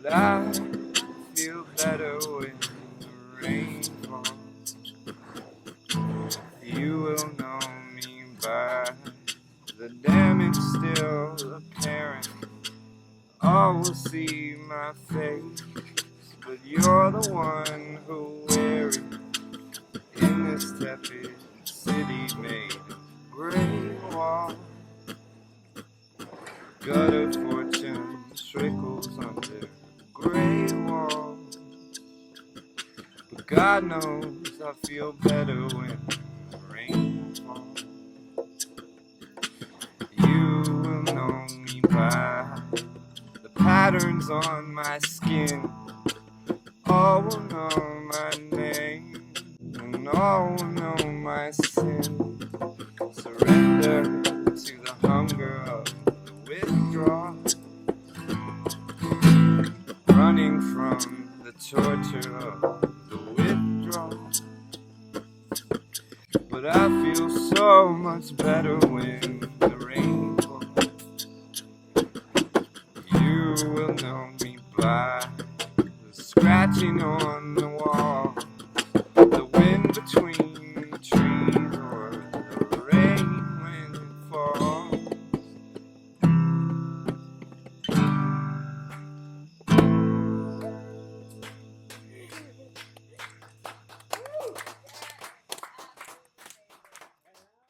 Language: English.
But I feel better when the rain falls. You will know me by the damage still apparent. All will see my face, but you're the one who wear it in this tepid city made of gray walls. Gutter fortune trickles under gray walls, but God knows I feel better when the rain falls. You will know me by the patterns on my skin. All will know my name, and all will know my sin. Surrender to the hunger of the withdrawal, running from the torture of the withdrawal. But I feel so much better when the rain falls. You will know me by the scratching on the wall, the wind between the trees, or the rain when it falls.